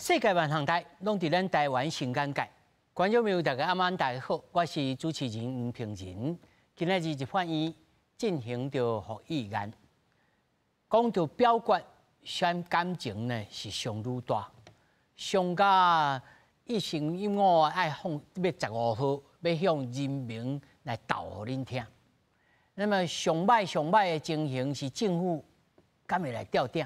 世界万航台拢伫咱台湾新眼界，观众朋友大家晚安，大家好，我是主持人吴平仁。今日日法院进行着复议案，讲到表决伤感情呢是上愈大，上甲一心一我爱放要15号要向人民来斗互恁听。那么上歹的情形是政府敢会来吊顶，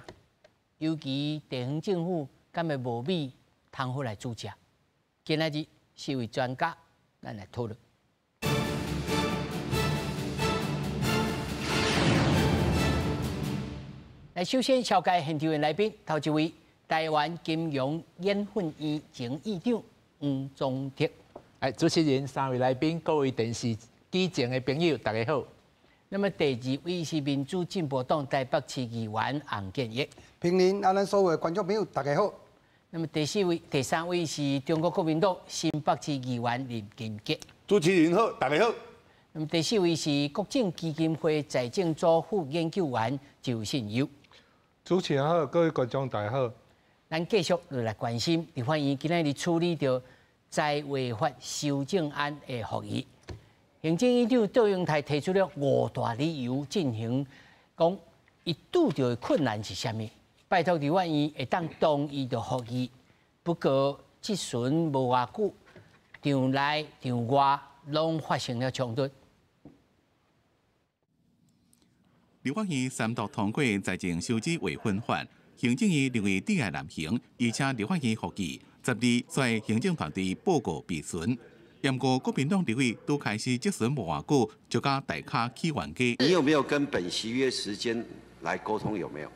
尤其地方政府。敢会无米通好来主持？今仔日是位专家，咱来讨论。来，首先紹介現場的來賓，頭一位台灣金融研訓院前院長吳宗德。主持人、3位來賓、各位電視機前的朋友，大家好。那麼第二位是民主進步黨台北市議員洪建業。平年咱所有的觀眾朋友，大家好。那麼第三位是中國國民黨新北市議員林金杰。主持人好，大家好。那麼第四位是國政基金會財政組副研究員周信友。主持人好，各位觀眾大家好。咱繼續來關心立法院今日處理到財違法修正案的復議。行政院長杜永泰提出了5大理由進行，講伊拄到的困難是啥物？拜託立法院會當同意着復議，不過即陣無偌久，場內場外攏發生了衝突。立法院3讀通過財政收支違分法，行政院認為抵礙難行，而且立法院復議12率行政團隊報告備詢。不過國民黨立委都開始即陣無偌久，就甲大卡起冤家。你有沒有跟本席約時間來溝通？有沒有？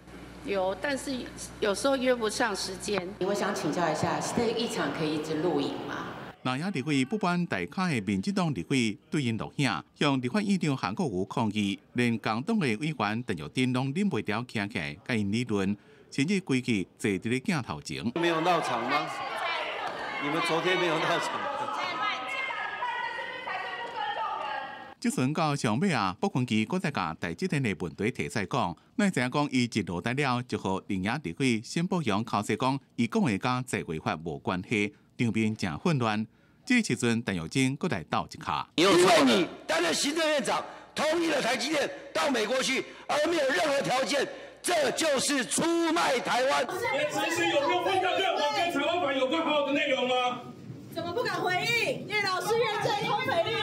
有，但是有時候約不上時間。我想請教一下，這個議場可以一直錄影嗎？南亞立委不辦大卡的民進黨立委對因錄影，向立法院長韓國瑜抗議，連共黨的委員陳玉珍攏忍袂了，站起來甲因理論，甚至規氣坐佇咧鏡頭前。沒有鬧場嗎？你們昨天沒有鬧場？即陣到上尾啊，卜坤基閣再甲台積電的問題提出講，咱知影講伊一落台了，就和林亞立委宣布向口說講，伊講的甲財違法無關係，場面真混亂。這時陣陳玉珍閣來鬥一卡。因為你擔任行政院長，同意了台積電到美國去，而沒有任何條件，這就是出賣台灣。你的程序有沒有問到任何跟台灣法有關好好的內容嗎？怎麼不敢回應？葉老師認證空匪立委。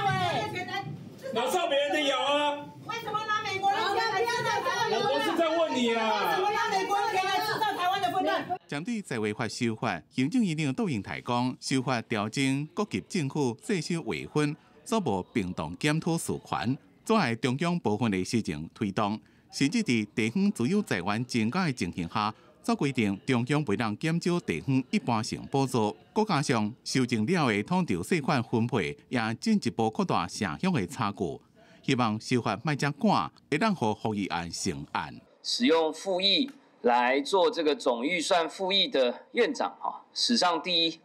哪上別人的有啊？為什麼拿美國人來製造台灣的混亂？我不是在問你啊。為什麼拿美國人來製造台灣的混亂？針對財違法修法，行政院長杜永泰講，修法調整各級政府稅收劃分，所無並動檢討事權，阻礙中央部分的施政推動，甚至在地方自有財源增加的情形下，則規定中央袂當減少地方一般性補助，再加上修正了的土地稅款分配，也進一步擴大城鄉的差距。希望修法賣遮趕，會讓予復議案成案。使用復議來做這個總預算復議的院長，史上第一。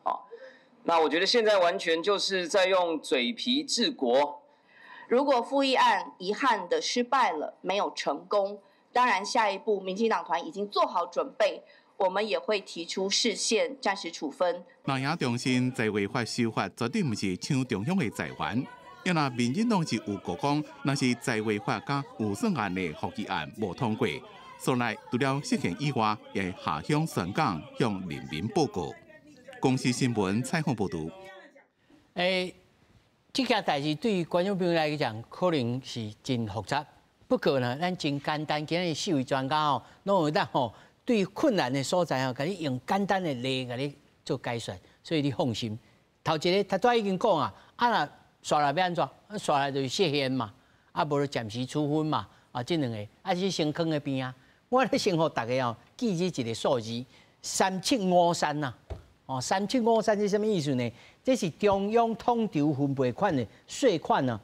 那我覺得現在完全就是在用嘴皮治國。如果復議案遺憾的失敗了，沒有成功。當然，下一步民進黨團已經做好準備，我們也會提出釋憲、暫時處分。南亞重申，財違法修法絕對唔是搶中央的財源，因為民進黨是有國講，那是財違法加預算案的復議案無通過，所以除了釋憲以外，也下鄉宣講向人民報告。公視新聞採訪報道。這件代志對於觀眾朋友來講，可能是真複雜。不過呢，咱真簡單，今日4位專家哦，攏會當吼對困難的所在哦，甲你用簡單的例甲你做解說，所以你放心。頭一個他都已經講啊，若刷來要安怎？刷來就是釋憲嘛，無就暫時處分嘛，這兩個是先囥喺邊啊。我咧先互大家哦記住一個數字：3753呐。3753是什麼意思呢？這是中央統籌分配款的稅款啊，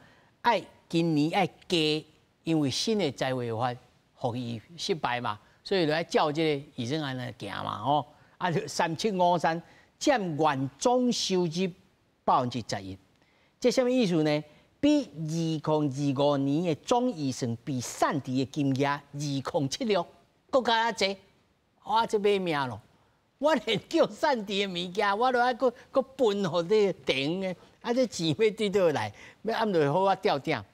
今年要加。因為新的財違法復議失敗嘛，所以就要照這個預算案來行嘛，吼，3753佔原總收入11%，這什麼意思呢？比2025年的總預算比散地的金額2076更加濟，哇！這買命咯。我连叫散地的物件，我都爱搁分互这店的，啊，这钱要对倒来，要按落好我调点。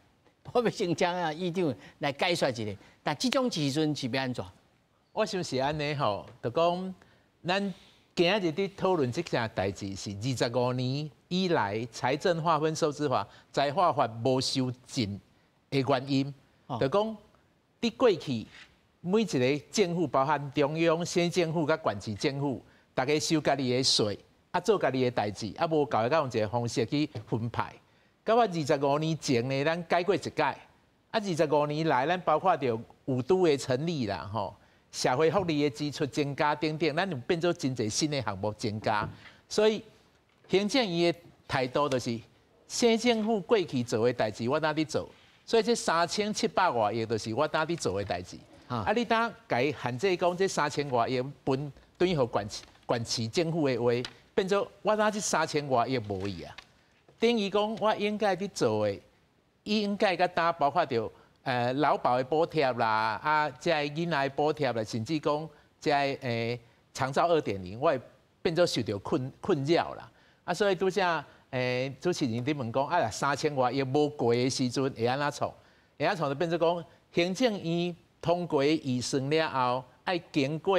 我要请请啊议长来解说一下，但这种时阵是要安怎？我想是安尼吼，就讲咱今日伫讨论这件代志是25年以来财政划分收支法、财划法无修正的原因，就讲伫过去每一个政府，包含中央、县政府、甲县市政府，大家收家己的税，啊做家己的代志，啊无搞一用一个方式去分派。到我25年前呢，咱改过一改，啊25年来，咱包括着有都的成立啦，吼，社会福利的支出增加等等，咱就变做真侪新的项目增加。所以行政院的态度就是，县政府过去做的代志，我哪伫做，所以这3700多亿就是我哪伫做的代志。啊，你当改限制讲这3000多亿分等于互县市政府的话，变做我哪这3000多亿无去啊？等于讲，我应该伫做的，应该甲打包括着劳保的补贴啦，啊，即个囡仔的补贴啦，甚至讲即个长照2.0，我会变做受到困扰啦。啊，所以拄则主持人伫问讲，啊，3000多亿无过的时阵会安怎创？会安怎创就变做讲，行政院通过预算了后，爱经过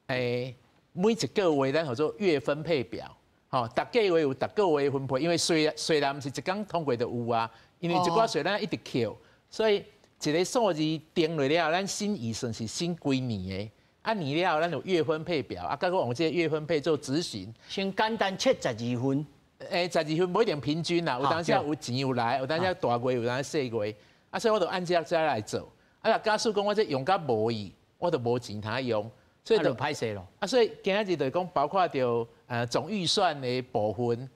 每一个月咱叫做月分配表。吼，逐个月有逐个月分配，因为虽然毋是一工通过就有啊，因为一寡税咱一直扣，所以一个数字定落了后，咱新预算是新规年的，啊年了后咱有月分配表，啊，甲我用这个月分配做执行。先简单切12分，12分不一定平均啦，有当时有钱有来，有当时大月有当时小月，啊，所以我就按这样来做。啊，假使讲我这用甲无去，我就无钱通用。所以就歹势咯。啊，所以今日就讲包括着总预算的部分、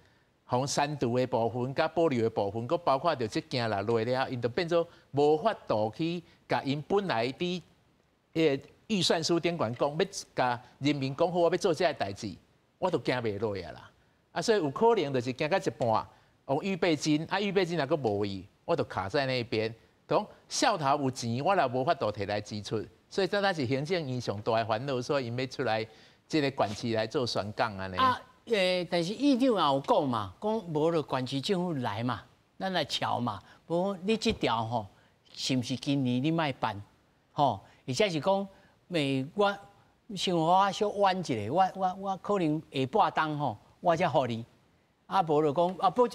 红三度的部分、甲保留的部分，佮包括着这件落落了，因就变做无法度去甲因本来伫预算书顶管讲，要甲人民讲好我要做这个代志，我都惊袂落啊啦。啊，所以有可能就是惊到一半，用预备金，啊预备金若佮无去，我就卡在那边。讲笑头有钱，我也无法度摕来支出。所以这才是行政院上大的烦恼，所以因要出来这个县市来做宣讲安尼。啊，但是议长也有讲嘛，讲无就县市政府来嘛，咱来瞧嘛。无你这条吼，是毋是今年你莫办？吼，而且是讲，我生活我小晚一下，我可能下半冬吼，我才互你。啊，无就讲啊，不，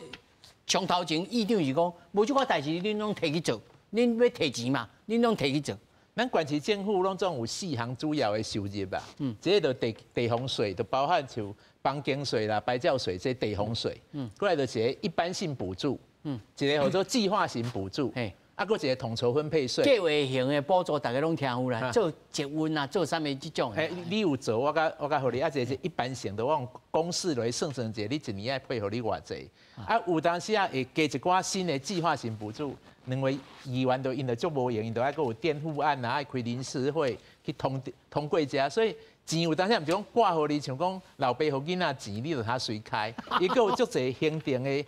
上头前议长是讲，无即款代志恁拢摕去做，恁要摕钱嘛，恁拢摕去做。咱县市政府拢总有4项主要的收入吧，这个就地方税，就包含像房间税啦、白教税这地方税，过来就是一般性补助，一个叫做计划型补助，啊，搁一个统筹分配税。计划型的补助大家拢听有啦，做节温啊，做啥物这种。你有做，我甲互你，啊，这是一般性的，我用公式来算算者，你一年爱配合你偌济，啊，有当时啊会加一寡新的计划型补助。两位议员都因着足无用，因着爱搁有垫付案啊，爱开临时会去通过者，所以钱有当时毋是讲挂互你，像讲老爸互囡仔钱，你就他随开，伊搁有足侪行政的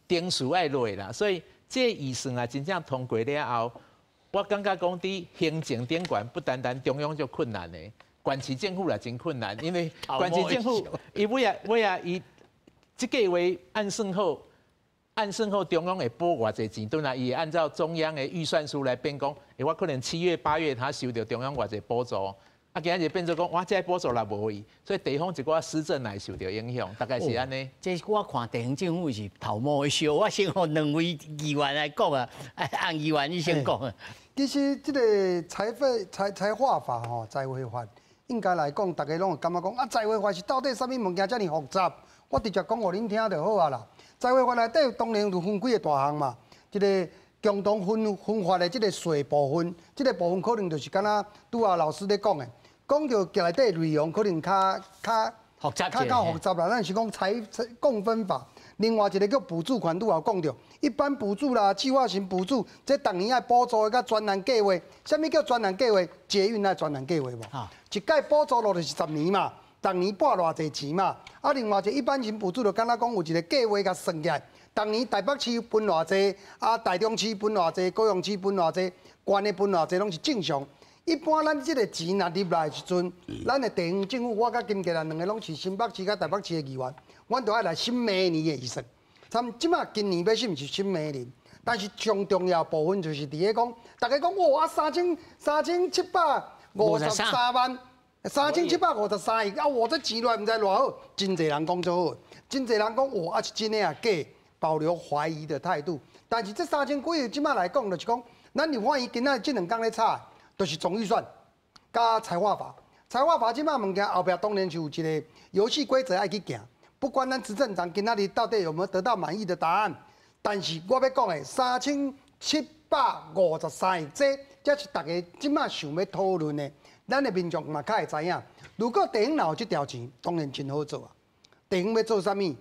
定数爱落啦，所以这预算啊真正通过了后，我感觉讲伫行政顶悬不单单中央就困难的，县市政府也真困难，因为县市政府伊尾啊伊这个月按算好。按算后，中央会拨偌济钱，顿来伊按照中央的预算书来变讲，我可能7月、8月他收到中央偌济补助，啊，今日变做讲，我这补助也无去，所以地方一寡施政也受到影响，大概是安尼。这我看地方政府是头毛的烧，我先互2位议员来讲啊，按议员你先讲啊。其实这个财划法吼，财会法应该来讲，大家拢会感觉讲啊，财会法是到底啥物物件遮尔复杂？我直接讲互恁听就好啊啦。财会法内底当然就分几个大项嘛，一个共同分发的这个税部分，这个部分可能就是敢若拄啊老师咧讲的，讲到内底内容可能较复杂啦，咱是讲财共分法。另外一个叫补助款，拄也讲到，一般补助啦、计划型补助，这逐年爱补助的甲专栏计划。啥物叫专栏计划？捷运爱专栏计划无？一届补助落就是10年嘛。逐年拨偌济钱嘛，啊，另外一个一般型补助就敢若讲有一个计划甲算起来，逐年台北市分偌济，啊，台中市分偌济，高雄市分偌济，县的分偌济，拢是正常。一般咱即个钱若入来的时阵，咱的地方政府，我甲金家人两个拢是新北市甲台北市的议员，阮都爱来审明年的预算。参即马今年要审是审明年，但是上重要部分就是伫个讲，大家讲哇啊3753万，3753亿啊，我这钱来毋知偌好，真侪人讲做好，真侪人讲哇啊是真的啊假，保留怀疑的态度。但是这3000几亿即马来讲，就是讲，咱有看伊今仔即2天咧吵，就是总预算加财划法。财划法即马物件后壁当然就有一个游戏规则爱去行。不管咱执政党今仔日到底有没有得到满意的答案，但是我要讲的3753亿，这是大家即马想要讨论的。咱的民众嘛较会知影，如果地方若有这条钱，当然真好做啊。地方要做啥物？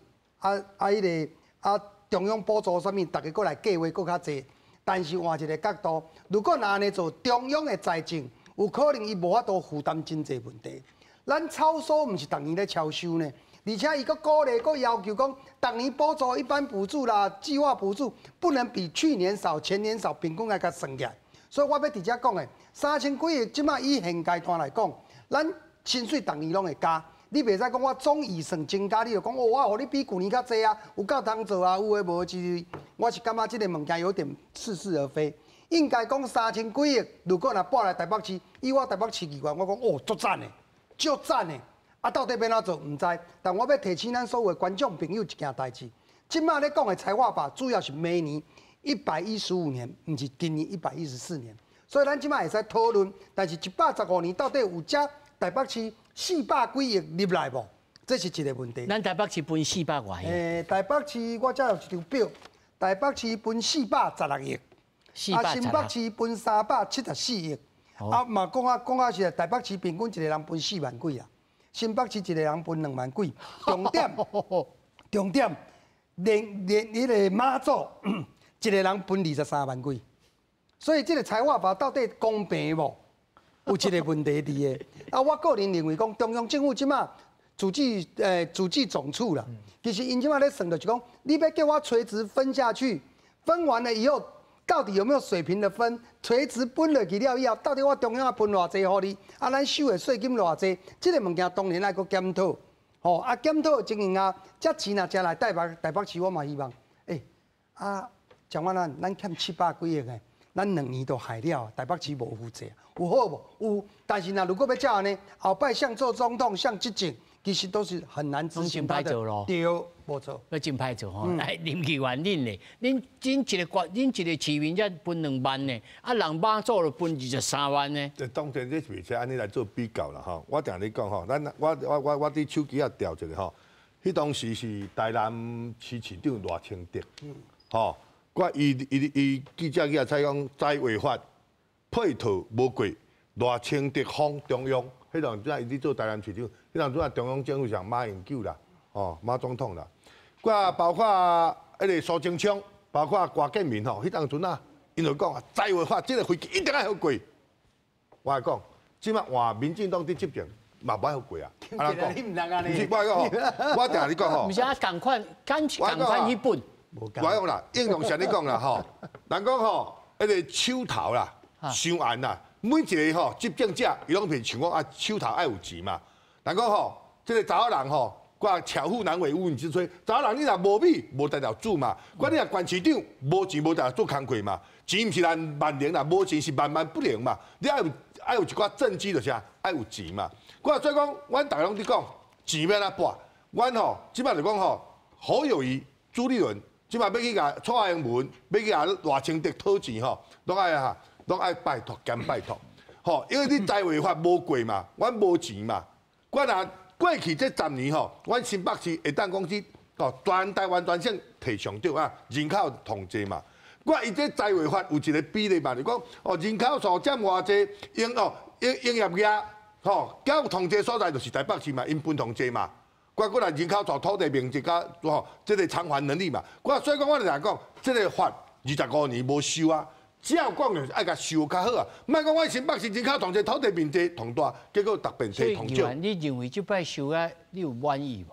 中央补助啥物？大家过来计划搁较济。但是换一个角度，如果若安尼做，中央的财政有可能伊无法度负担真济问题。咱超收毋是逐年咧超收呢？而且伊个鼓励，个要求讲，逐年补助一般补助啦、计划补助，不能比去年少、前年少，平均来甲算起来。所以我要直接讲诶，3000几亿，即马以现阶段来讲，咱薪水逐年拢会加，你袂使讲我总预算增加，你就讲哦，我互你比去年较济啊，有够通做啊，有诶无之，我是感觉即个物件有点似是而非。应该讲3000几亿，如果若拨来台北市，以我台北市议员，我讲哦，足赞诶，足赞诶。啊，到底要哪做？唔知，但我要提醒咱所有的观众朋友一件代志。即马咧讲的财划法，主要是明年115年，唔是今年114年。所以咱即马会使讨论，但是115年到底有加台北市400几亿入来无？这是一个问题。咱台北市分400外亿。台北市我这有一张表，台北市分416亿，新北市分374亿。啊嘛讲啊是台北市平均一个人分4万几啊。新北市一个人分2万几，重点，连迄个马祖一个人分23万几，所以这个财划法到底公平无？有一个问题伫个。啊，我个人认为讲，中央政府即马主计总处啦，其实因即马咧算就是讲，你要叫我垂直分下去，分完了以后。到底有没有水平的分？垂直分落去了以后，到底我中央要分偌济互你？啊，咱收的税金偌济？这个物件当然来个检讨。吼，啊，检讨情形啊，这钱啊，才来台北市，我嘛希望，像我咱欠700几亿的，咱2年都害了，台北市无负责，有好无？有，但是如果要这样呢，后摆想做总统、想执政，其实都是很难执行的。对，无错。要真歹做吼，来林议员恁咧，恁一个市民才分2万呢，啊人马做了分23万呢。当然这袂使安尼来做比较啦吼。我定你讲吼，我伫手机啊调一个吼，迄当时是台南市市长赖清德，吼，伊记者去采讲财违法配套无过，赖清德访中央，迄当阵伊做台南市长，迄当阵中央政府上马英九啦，哦马总统啦。包括迄个苏贞昌，包括郭建民吼，迄当阵啊，因就讲啊，财违法这个飞机一定要好过。我讲，即马换民进党伫执政，嘛不好过啊。啊，你唔能安尼。不是，我讲吼，我定你讲吼。唔是啊，赶快去本。我讲啦，应用像你讲啦吼，人讲吼，迄个手头啦，伤严啦，每一个吼执政者，伊拢譬像讲啊，手头爱有钱嘛。人讲吼，这个查某人吼。我巧妇难为无米之炊，查某人你若无米，无代表煮嘛。我你若县市长无钱，无代表做工课嘛。钱毋是咱万能啦，无钱是万万不能嘛。你爱有一寡政绩就是爱有钱嘛。我所以讲，阮大家拢伫讲钱要安怎拨。阮吼，即摆就讲吼，侯友宜、朱立伦，即摆要去甲蔡英文，要去甲赖清德讨钱吼，拢爱拜托兼拜托。吼，因为你财违法无过嘛，阮无钱嘛，我若。过去这10年吼，阮新北市会当讲是哦，全台湾全省摕上奖啊，人口统计嘛。我伊这财违法有一个比例嘛，就讲哦，人口数占偌济，营业额吼，较有统计所在就是台北市嘛，因分统计嘛。我过来人口数、土地面积甲吼，这个偿还能力嘛。所以讲我来讲，这个法25年无修啊。照讲就是爱甲修较好啊，莫讲我新北市人口同济，土地面积同大，结果特别提同少。所以你认为这摆修啊，你有满意无？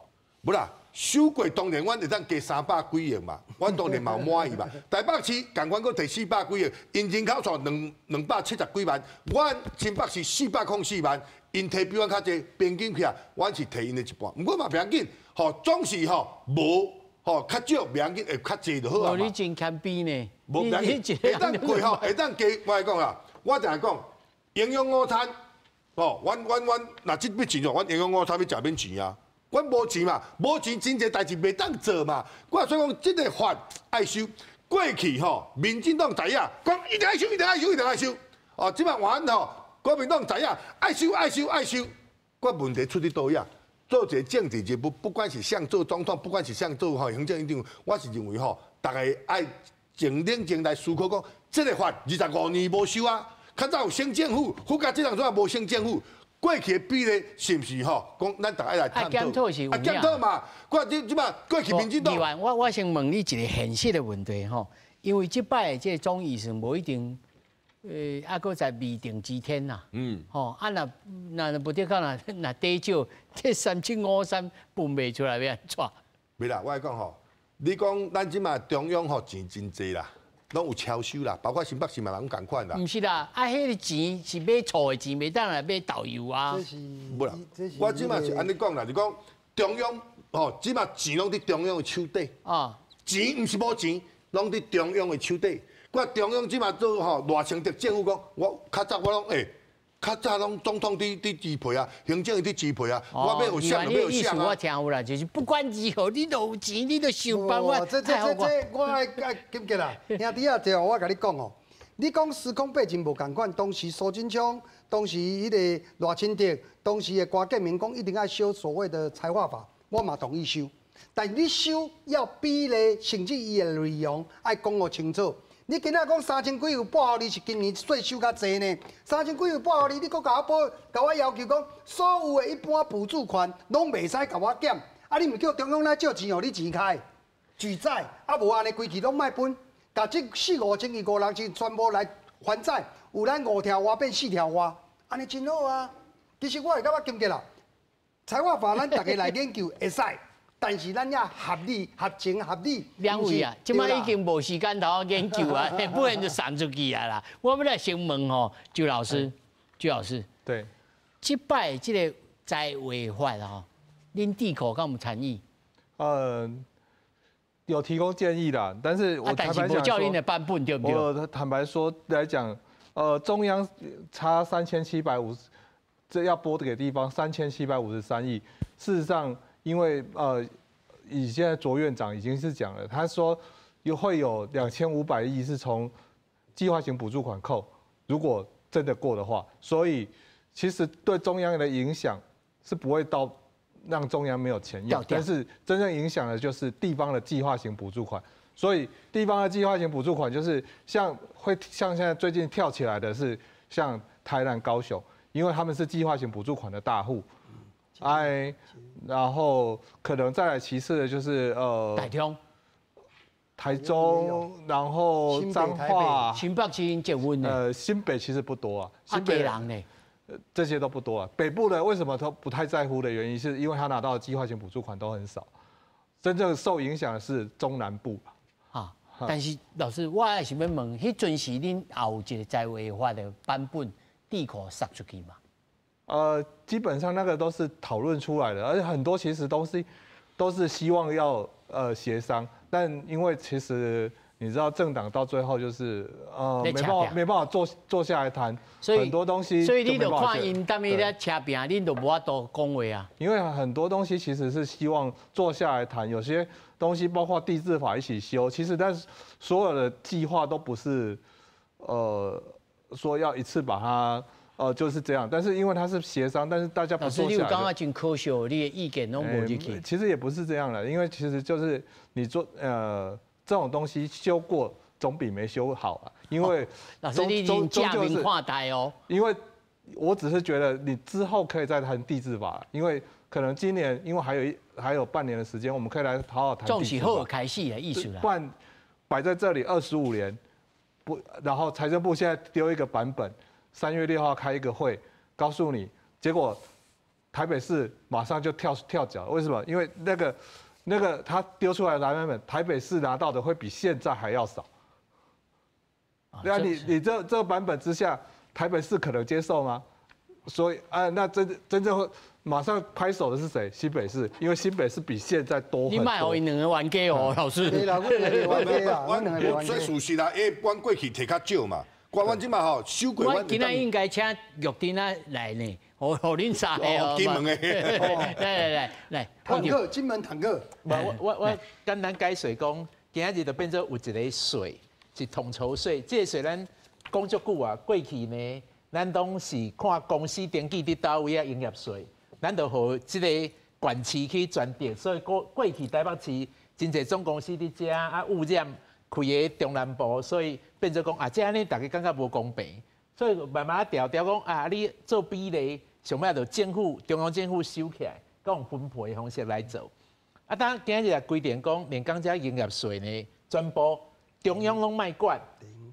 无啦，收过当然阮会当加300几亿嘛，阮当然嘛满意嘛。台北市共阮阁摕400几亿，因人口数270几万，阮新北市404万，因摕比阮较济，平均起来，阮是摕因的一半。毋过嘛，袂要紧，总是无较少袂要紧，会较济就好啊嘛。你真谦卑呢？无袂要紧，会当过会当加。我来讲啦，我定来讲，营养午餐，阮若即笔钱哦，阮营养午餐要食免钱啊。阮无钱嘛，无钱真侪代志袂当做嘛。我所以讲，即个法爱收。过去民进党知影，讲一定爱收，一定爱收，一定爱收。即摆换国民党知影，爱收，爱收，爱收。我问题出伫倒呀？做一个政治人物，不管是想做总统，不管是想做行政院长，我是认为大家爱静冷静来思考讲，这个法25年无收啊，较早有省政府，副甲这人怎无省政府？过去的比例是毋是讲咱大家来探讨？检讨是有检讨嘛。我即摆过去民进党。我先问你一个现实的问题因为即摆这总预算无一定，还阁在未定之天呐。若不得讲若低少，这3753分袂出来要安怎？袂啦，我来讲你讲咱即摆中央钱真济啦。拢有超收啦，包括新北市嘛，人共款啦。毋是啦，迄个钱是买厝的钱，袂当来买导游啊。无啦，我即马是安尼讲啦，就讲中央即马钱拢伫中央的手底。钱毋是无钱，拢伫中央的手底。我中央即马做赖清德政府讲，我较早我拢较早拢总统伫支配啊，行政院伫支配啊，我要有想就要有想啊。我听有啦，就是不管如何，你都有钱，你都想办法。我爱金杰啦，兄弟啊，最后我甲你讲你讲时空背景无共款，当时苏贞昌，当时迄个赖清德，当时的郭建明讲一定要修所谓的财划法，我嘛同意修，但你修要比例，甚至伊的内容爱讲个清楚。你今仔讲3000几有报你是今年税收较济呢？3000几有报你，你搁甲我要求讲，所有的一般补助款拢袂使甲我减，你毋叫中央来借钱互你钱开，举债，无安尼规期拢卖分，甲这4、5千亿、5、6千全部来还债，有咱5条蛙变4条蛙，安尼真好啊！其实我会感觉金杰啦，财划法咱大家来研究会使。但是咱要合理、合情、合理。两位啊，即摆已经无时间头研究啊，不然就送出去啊啦。我们来先问周老师，对，即摆即个财委法恁地口敢有参与？有提供建议啦，但是我坦白讲说，叫恁的版本对不对？我坦白说来讲，中央差3750，这要拨给地方3753亿，事实上。因为以现在卓院长已经是讲了，他说会有2500亿是从计划型补助款扣，如果真的过的话，所以其实对中央的影响是不会到让中央没有钱用，但是真正影响的就是地方的计划型补助款。所以地方的计划型补助款就是像现在最近跳起来的是像台南、高雄，因为他们是计划型补助款的大户。然后可能再来其次的就是台中，然后彰化、新北市结婚呢？新北其实不多啊，新北人呢？这些都不多啊。北部的为什么都不太在乎的原因，是因为他拿到的计划型补助款都很少，真正受影响的是中南部啊。但是老师，我还是要问，迄阵时恁后一个财委法的版本地壳塞出去嘛？基本上那个都是讨论出来的，而且很多其实都是希望要协商，但因为其实你知道政党到最后就是没办法坐下来谈，很多东西。所以你就看因他们在掐拼，恁就无法度讲话啊。因为很多东西其实是希望坐下来谈，有些东西包括地制法一起修，其实但是所有的计划都不是说要一次把它。就是这样，但是因为它是协商，但是大家不坐下来。老师，你有刚刚真科学，你的意见拢无入去。其实也不是这样的，因为其实就是你做这种东西修过总比没修好啊。因为老师，你架民跨台哦。因为我只是觉得你之后可以再谈地制法，因为可能今年因为还有半年的时间，我们可以来好好谈地制法。重启后开戏的艺术啦。不然摆在这里25年，然后财政部现在丢一个版本。3月6号开一个会，告诉你，结果台北市马上就跳脚了。为什么？因为那个那个他丢出来的版本，台北市拿到的会比现在还要少。对啊，你这个版本之下，台北市可能接受吗？所以那真正会马上拍手的是谁？新北市，因为新北市比现在多很多。你卖我2个玩家哦，老师。对啦，我2个玩家啊，我2个玩家。所以事实啦，阮过去摕较少嘛，阮即马吼收过。我今仔应该请玉丁啊来呢，互恁3个哦。金门的。来，坦克，金门坦克。我简单解释讲，今仔日就变做有一个税是统筹税，这个税咱讲足久啊，过去呢。咱拢是看公司登记伫倒位啊，营业税，咱就互即个县市去传递。所以过去台北市真侪总公司伫遮啊，污染开个中南部，所以变做讲啊，这安尼大家感觉无公平，所以慢慢调讲啊，你做比例，上尾就政府中央政府收起来，用分配的方式来做。啊，当今日规定讲，连讲遮营业税呢，全部中央拢卖管。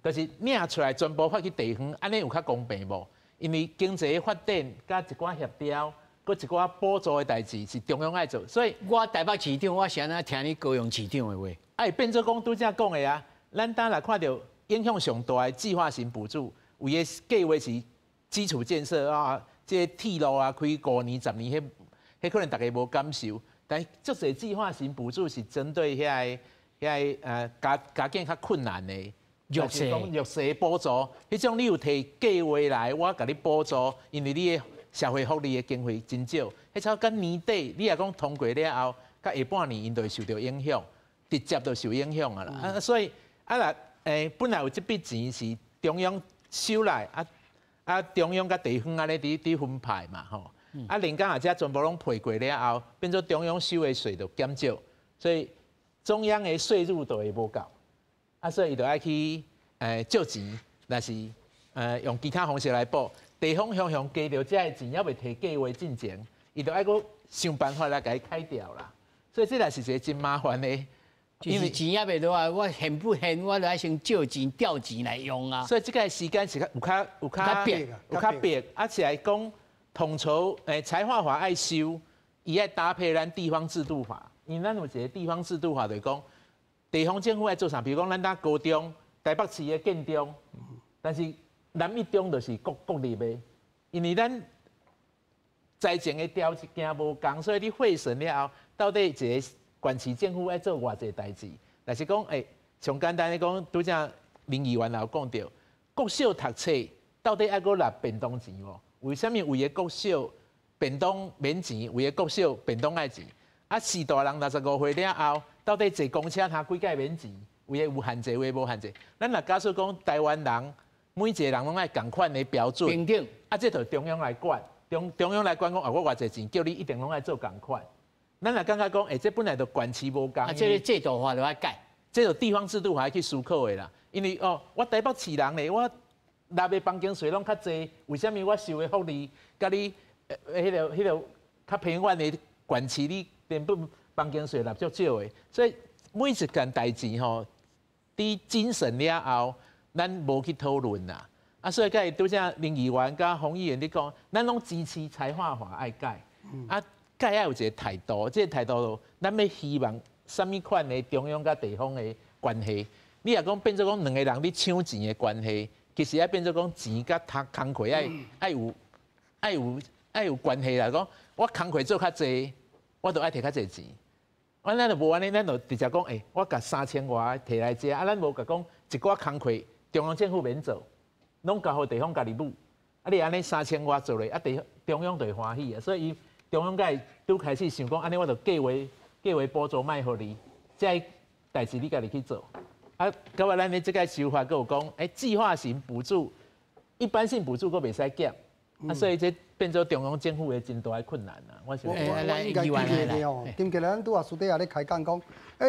就是领出来全部发去地方，安尼有较公平无？因为经济发展加一寡协调，搁一寡补助的代志是中央爱做，所以我台北市长，我先啊听你高雄市长的话，哎，变做讲拄则讲的啊，咱当来看到影响上大的计划型补助，有的计划是基础建设啊，这铁路啊开5年、10年，迄可能大家无感受，但足侪计划型补助是针对遐家境较困难的。弱势补助，迄种你有摕计划来，我甲你补助，因为你的社会福利的经费真少，迄超到年底，你若讲通过了后，到下半年因就会受到影响，直接就受影响啊啦。所以本来有这笔钱是中央收来，中央甲地方安尼伫分派嘛吼，连讲啊，遮全部拢配过了后，变做中央收的税就减少，所以中央的税入就会无够。所以伊就爱去借钱，但是用其他方式来补。地方向加到这个钱，还未摕计划进前，伊就爱个想办法来甲伊开掉啦。所以这也是一个真麻烦的，因为钱还未到啊，我现不现，我就爱先借钱调钱来用啊。所以这个时间是有较逼，而且来讲统筹财划法爱修，伊爱搭配咱地方制度法，因为咱有一个地方制度法，就是讲。地方政府爱做啥？比如讲，咱搭高中、台北市的建中，但是南一中就是国立的，因为咱财政的条件无共，所以你汇算了后，到底一个县市政府爱做偌济代志？但是讲，上简单的讲，拄则林议员也有讲到，国小读册到底爱个纳便当钱无？为什么为个国小便当免钱，为个国小便当爱钱？是大人65岁了后。到底坐公车他几届免钱？有有限制，有无限制？咱若假设讲台湾人每一个人拢爱同款的标准，平等，这就中央来管，中央来管讲我偌济钱，叫你一定拢爱做同款。咱若感觉讲，这本来就县市无共，这个制度法就要改，这就地方制度法去思考的啦。因为我台北市人咧，我纳的房间税拢较济，为什么我收的福利，甲你迄个较偏远的县市你根本？房间税纳足少的，所以每一件代志吼，伫精神了后，咱无去讨论啦。所以甲拄则林议员甲洪议员你讲，咱拢支持财划法爱改，改要有一个态度，这个态度咱要希望什么款的中央甲地方的关系。你若讲变做讲两个人咧抢钱的关系，其实要变做讲钱甲工课爱有关系啦。讲我工课做较济，我就爱摕较济钱。咱就无安尼，咱就直接讲，我甲3000外摕来遮，咱无甲讲一寡工课中央政府免做，拢交互地方家己补。你安尼3000外做咧，中央就会欢喜啊。所以中央该拄开始想讲，安尼我就计划补助卖互你，这代志你家己去做。到尾咱的这个手法，佮有讲，计划型补助、一般性补助，佮袂使减。所以这变做中央政府的真大的困难啊！我想，我应该记得哦。今日咱拄啊，师弟也咧开讲讲，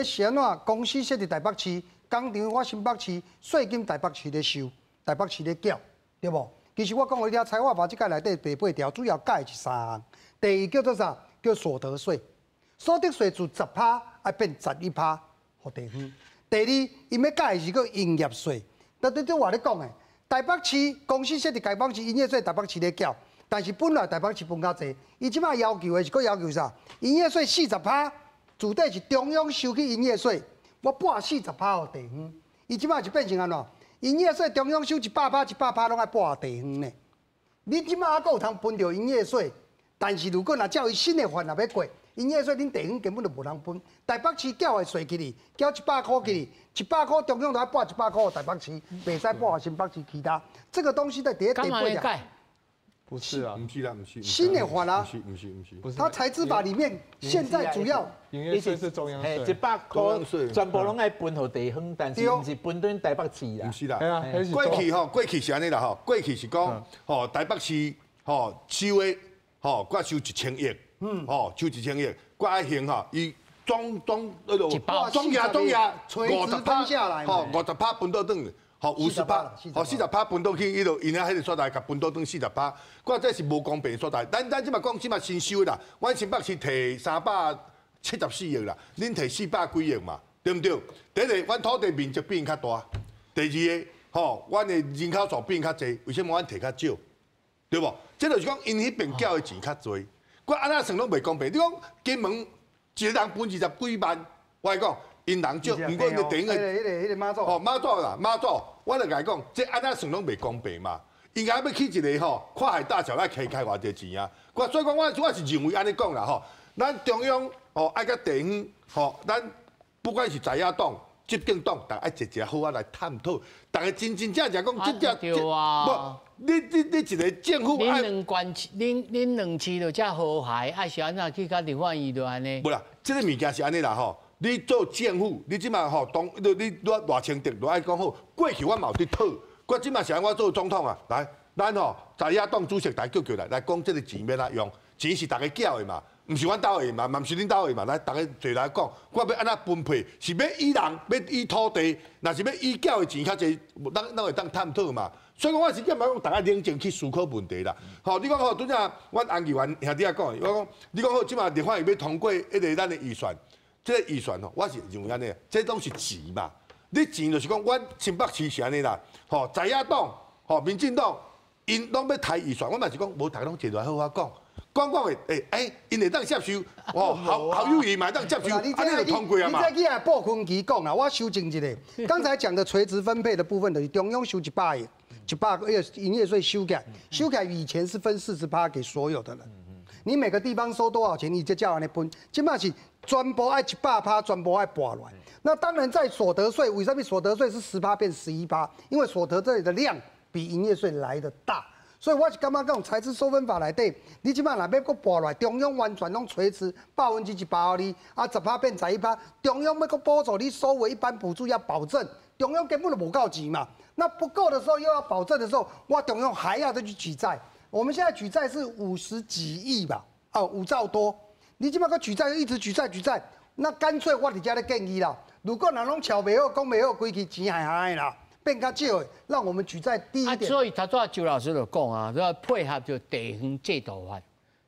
是安怎公司设伫台北市，工厂我新北市，税金台北市咧收，台北市咧缴，对无？其实我讲的了，财划法这个内底第8条主要改是3项，第一叫做啥？叫所得税，所得税自10%要变11%，互地方。第二，伊要改的是个营业税，对我咧讲的。台北市公司设伫台北市营业税，台北市咧缴，但是本来台北市分较济，伊即摆要求的是个要求啥？营业税40%，自底是中央收去营业税，我拨40%给地方，伊即摆就变成安怎？营业税中央收100%，100%拢爱拨地方呢。你即摆还阁有通分到营业税，但是如果若照伊新的法若要过，营业税恁地方根本就无通分。台北市缴的税起哩，缴100块起哩，100块中央就要拨100块台北市，袂使拨新北市其他。这个东西在第一点不讲。不是啊，不是啦，不是。新的法啦，不是。它财资法里面现在主要营业税是中央税，100块全部拢爱分给地方，但是唔是分对台北市啦。唔是啦，过去是安尼啦吼，过去是讲吼台北市吼收的吼，我收1000亿，吼收1000亿，我爱行吼，伊总那个总额50%，吼50%分到等。吼50%，吼40%分到去，伊就因遐迄个所在，甲分到转40%。我这是无公平所在。咱即马讲，即马新收啦，阮新北市摕374亿啦，恁摕400几亿嘛，对不对？第一个，阮土地面积比因较大；第二个，吼，阮的人口数比因较济，为什么阮摕较少？对无？这就是讲因迄边缴的钱较多，我安那算拢袂公平。你讲金门一个人分20几万，我来讲。因人少，不过你顶个，迄个妈祖，哦妈祖啦，妈祖，我就甲伊讲，这安那算拢袂公平嘛。应该要起一个吼，跨海大桥来开偌济钱啊。所以讲我是认为安尼讲啦吼，咱中央哦爱甲地方吼，咱不管是在野党、执政党，大家爱一个好啊来探讨，大家真正讲，对啊，不，你一个政府爱，恁两市就遮和谐，爱是安怎去甲立法院就安尼。不啦，这个物件是安尼啦吼。你做政府，你即马吼你偌清德，就爱讲好。过去我嘛有伫讨，我即马是我做总统啊，来，咱吼在野党主席来叫来讲，这个钱要哪用？钱是大家缴的嘛，唔是阮兜的嘛，嘛唔是恁兜的嘛，来大家坐来讲，我要安怎分配？是要以人，要以土地，若是要以缴的钱较济，咱会当探讨嘛。所以讲我是讲大家冷静去思考问题啦。吼，你讲吼，拄则阮安议员兄弟啊讲，我讲你讲好，即马立法院要通过迄个咱的预算。这个预算吼，我是认为安尼，这拢是钱嘛。你钱就是讲，阮新北市是安尼啦。吼，在野党、吼民进党，因拢要抬预算，我嘛是讲，无大家拢坐来好好讲。讲的，因会当接受，哦，好友谊嘛当接受，安尼就通过啊嘛。你再去来报坤期讲啦，我修正一下。刚才讲的垂直分配的部分，就是中央收100亿，100个营业税修改以前是分40%给所有的人。你每个地方收多少钱，你就叫人来分。即摆是全部爱100%，全部爱拨来。那当然在所得税，为什么所得税是10%变11%？因为所得税的量比营业税来的大。所以我是感觉讲财政收分法内底，你即摆若要搁拨来，中央完全拢垂直100%给你，啊10%变11%，中央要搁补助你收回一般补助要保证，中央根本就无够钱嘛。那不够的时候又要保证的时候，我中央还要再去举债。我们现在举债是50几亿吧，5兆多。你即摆个举债一直举债，那干脆我伫遮咧建议啦，如果人拢瞧袂好，讲袂好，规气钱还害啦，变较少的，让我们举债低一点。所以他昨周老师就讲啊，要配合就地方制度法、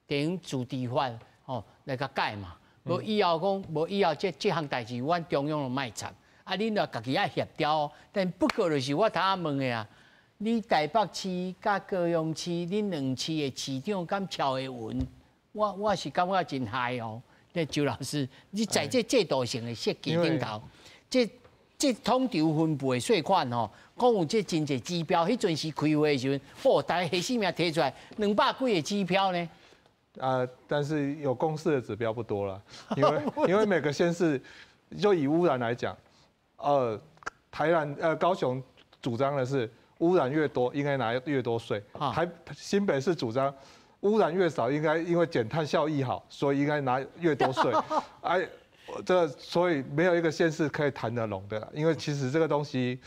地方自治法哦来甲改嘛。无以后讲，无以后这项代志，阮中央就卖惨。啊，恁要家己爱协调，但不过就是我头仔问的啊。你台北市甲高雄市，恁两市的市长敢超会稳？我是感觉真嗨哦。那周老师，你在这制度性的设计顶头，这统筹分配税款吼，讲有这真侪指标，迄阵时开会的时候，哦，大家黑死命提出来200几个指标呢。但是有公示的指标不多了，因为每个县市，就以污染来讲，高雄主张的是。污染越多，应该拿越多税。新北市主张污染越少，应该因为减碳效益好，所以应该拿越多税。所以没有一个县市可以谈得拢的，因为其实这个东西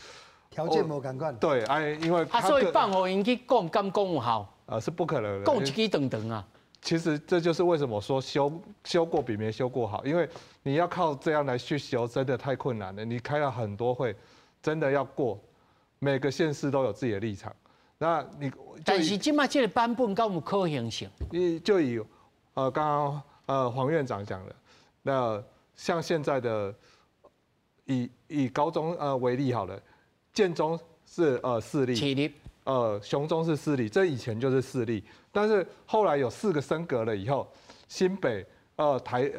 条件无相关。对，因为所以放互因去讲，敢讲有效？是不可能的。讲一支长长啊。其实这就是为什么说修过比没修过好，因为你要靠这样来去修，真的太困难了。你开了很多会，真的要过。每个县市都有自己的立场，那但是今麦这个版本敢有可行性？就以刚刚黄院长讲的，那像现在的以高中为例好了，建中是4例，7例，雄中是4例，这以前就是4例，但是后来有4个升格了以后，新北、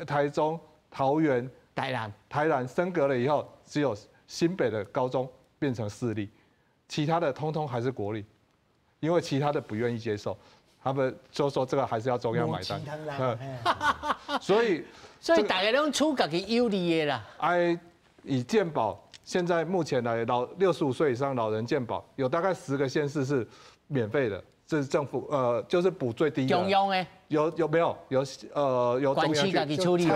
台中、桃园、台南升格了以后，只有新北的高中变成私立，其他的通通还是国立，因为其他的不愿意接受，他们就说这个还是要中央买单。所以大家拢处家己有利的啦。以健保现在目前来65岁以上老人健保有大概10个县市是免费的，这是政府就是补最低的。中央的有没有由中央去处理？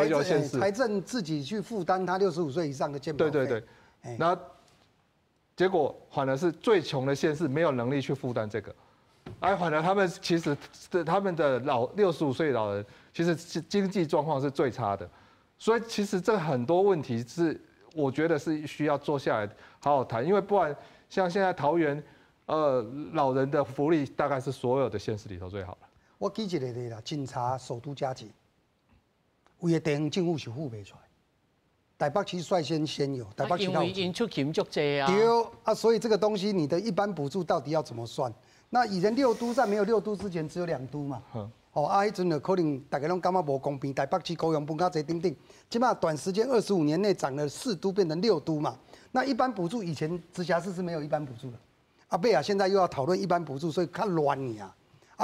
财政自己去负担他65岁以上的健保费。对，那结果反而是最穷的县市没有能力去负担这个，反而他们其实他们的65岁老人其实经济状况是最差的，所以其实这很多问题是我觉得是需要坐下来好好谈，因为不然像现在桃园老人的福利大概是所有的县市里头最好了。我举一个例啦，警察首都加急，为的地方政府是付不出来。台北市率先有，台北市因为因出勤足济啊。对啊，所以这个东西你的一般补助到底要怎么算？那以前6都在没有6都之前只有2都嘛。迄阵就可能大家拢感觉无公平，台北市高雄分较侪等等，起码短时间25年内涨了4都变成6都嘛。那一般补助以前直辖市是没有一般补助的，现在又要讨论一般补助，所以较乱你啊。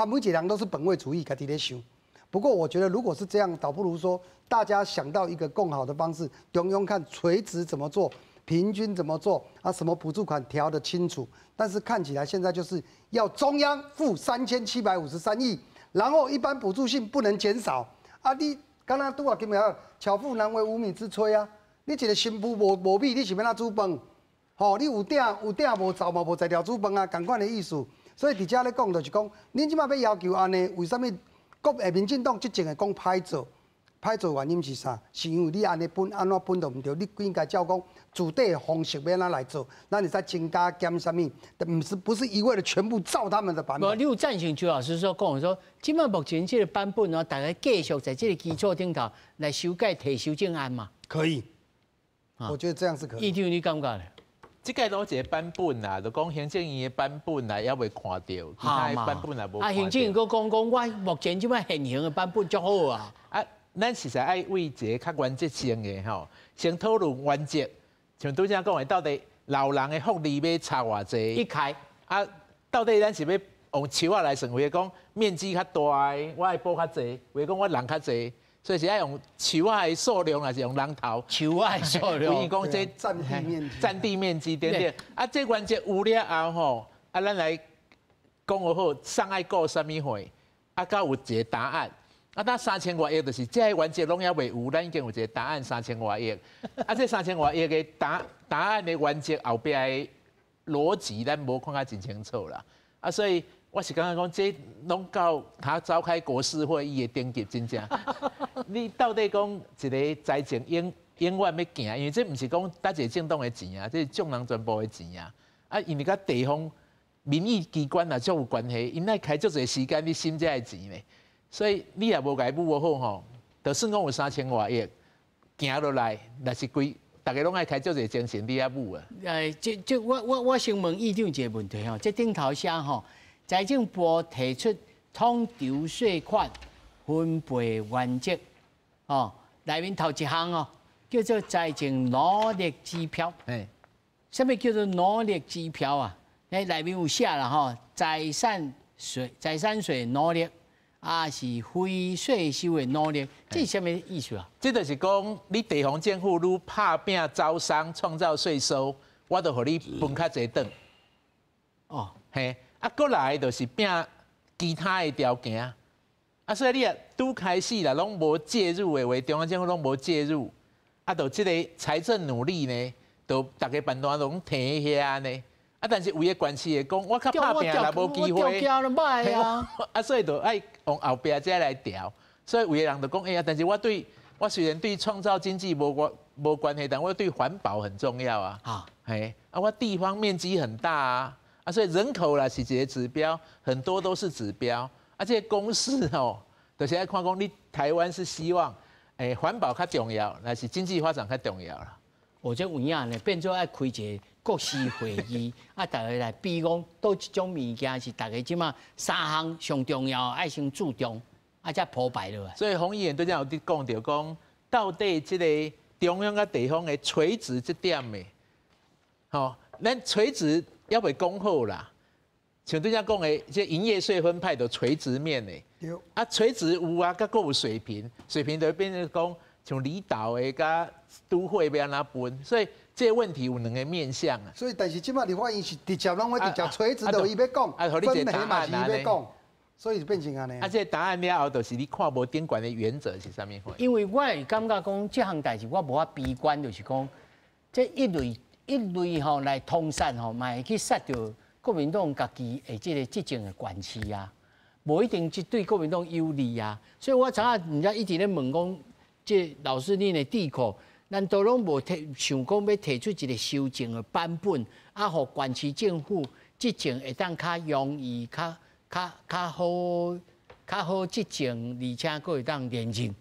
每一个人都是本位主义，家己咧想。不过我觉得，如果是这样，倒不如说大家想到一个更好的方式，中央看垂直怎么做，平均怎么做什么补助款调得清楚。但是看起来现在就是要中央付3753亿，然后一般补助性不能减少你刚刚拄啊，今日巧妇难为无米之炊啊！你一个新妇无米，你是要哪煮饭？你有鼎无灶嘛，无在条煮饭啊，同款的意思。所以伫遮咧讲就是讲，恁即摆要要求安尼，为什么民进党即前会讲歹做？歹做原因是啥？是因为你安尼安怎分都唔对，你应该照讲主体的方式要哪来做，那你再增加减什么？不是一味的全部照他们的版本。你有赞成邱老师说，即摆目前这个版本大家继续在这个基础顶头来修改提修正案嘛？可以，我觉得这样是可以。议长你感觉咧？这个拢一个版本啦，就讲行政院的版本啦，也未看到，其他的版本也无看到。行政院佫讲，我目前即摆现行的版本足好啊。咱实在爱为一个较原则性的先讨论原则。像拄则讲的，到底老人的福利要差偌济？一开到底咱是要用树仔来算，或者讲面积较大的，我爱补较济，或者讲我人较济。所以是爱用树仔的数量，还是用人头？树仔数量，比如讲这占地面积等等。这原则有了后咱来讲好上爱顾什么会，到有一个答案。咱3000多亿就是这个原则拢也未有，咱已经有一个答案3000多亿。这3000多亿的答案的原则后壁的逻辑，咱无看甲真清楚啦。所以我是感觉讲，这拢到他召开国事会议的等级，真正。你到底讲一个财政永远要行，因为这不是讲搭一个政党的钱啊，这是众人全部的钱啊。因为甲地方民意机关也足有关系，因爱开足侪时间，你审这个钱呢。所以你也无甲伊补好就算讲有3000多亿，行落来，那是大家拢爱开足侪精神，你也补啊。我先问议长一个问题这顶头写财政部提出统筹税款分配原则内面头一项叫做财政努力指标。什么叫做努力指标啊？内面有写啦财产税努力。是非税收的努力，这是什么意思啊？这就是讲，你地方政府愈拍拼招商，创造税收，我就互你分较侪顿。过来就是拼其他的条件。所以你拄开始啦，拢无介入的话，中央政府拢无介入，就这个财政努力呢，就大家办单拢停遐呢。但是为了关系讲，我较拍拼也无机会，所以就爱用后壁再来调。所以有的人就讲，但是我虽然对创造经济无关系，但我对环保很重要啊。我地方面积很大所以人口啦是一个指标，很多都是指标。这个公式就是爱看讲，你台湾是希望环保较重要，还是经济发展较重要啦？我这有影呢，变做爱开一个国事会议，大家来比讲，倒一种物件是大家即马3项上重要，爱先注重，才铺排落来。所以洪议员对这有讲到讲，到底这个中央甲地方的垂直这点的，吼，咱垂直要袂讲好啦。像对讲的，这营业税分派的垂直面的，啊，垂直有啊，甲有水平，水平就变成讲像离岛的甲都会要安怎分，所以这个问题有两个面向啊。所以，但是即摆立法院是直接拢要直接垂直，就伊要讲，分眉嘛是伊要讲，所以就变成安尼。啊，这答案了后，就是你看无顶管的原则是啥物货？因为我会感觉讲，这项代志我无法悲观，就是讲，这一类吼来通杀吼，嘛会去杀掉国民党家己的这个执政的关系啊，无一定对国民党有利啊。所以我昨下人家一直咧问讲，这老师恁的地库，难道拢无想讲要提出一个修正的版本，啊，互县市政府执政会当较容易、较好执政，而且佫会当连任。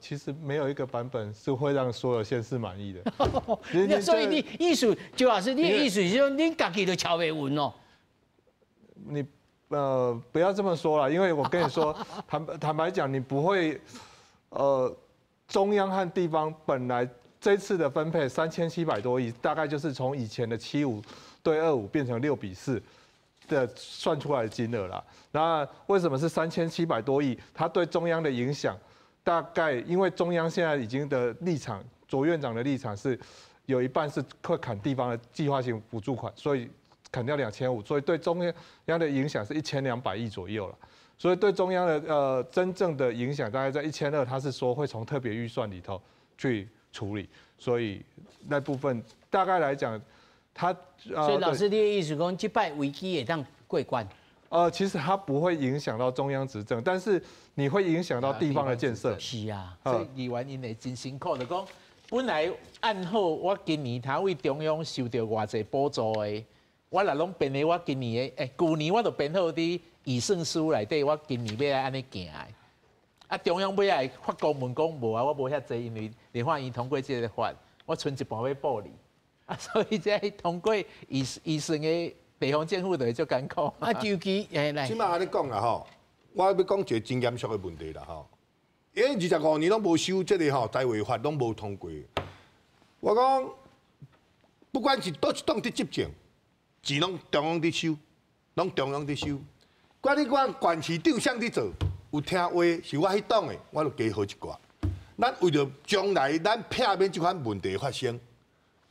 其实没有一个版本是会让所有县市满意的。所以你意思，周老师，你的意思是说，恁家己都敲袂稳哦？你不要这么说啦，因为我跟你说，坦白讲，你不会中央和地方本来这次的分配3700多亿，大概就是从以前的75对25变成6比4的算出来的金额啦。那为什么是3700多亿？它对中央的影响？大概因为中央现在已经的立场，卓院长的立场是有一半是会砍地方的计划性补助款，所以砍掉2500，所以对中央的影响是1200亿左右了。所以对中央的真正的影响大概在1200，他是说会从特别预算里头去处理，所以那部分大概来讲，他所以老师你的意思讲，这摆危机会当过关？其实它不会影响到中央执政，但是你会影响到地方的建设。是啊，所以议员因会真辛苦，就讲本来按好我今年他为中央收到偌济补助的，我若拢编的我今年的，旧年我就编好伫预算书内底，我今年要来安尼行的。啊，中央要来发公文讲无啊，我无遐济，因为立法院通过这个法，我剩一半要补你。啊，所以这通过预算的。地方政府就会足艰苦。啊，尤其来，即摆安尼讲啦吼，我要讲一个真严肃的问题啦吼。因为25年拢无修这个吼财委法，拢无通过。我讲，不管是倒一党伫执政，钱拢中央伫收，拢中央伫收。管你讲县市长啥伫做，有听话是我迄党的，我就加好一寡。咱为着将来咱避免即款问题发生，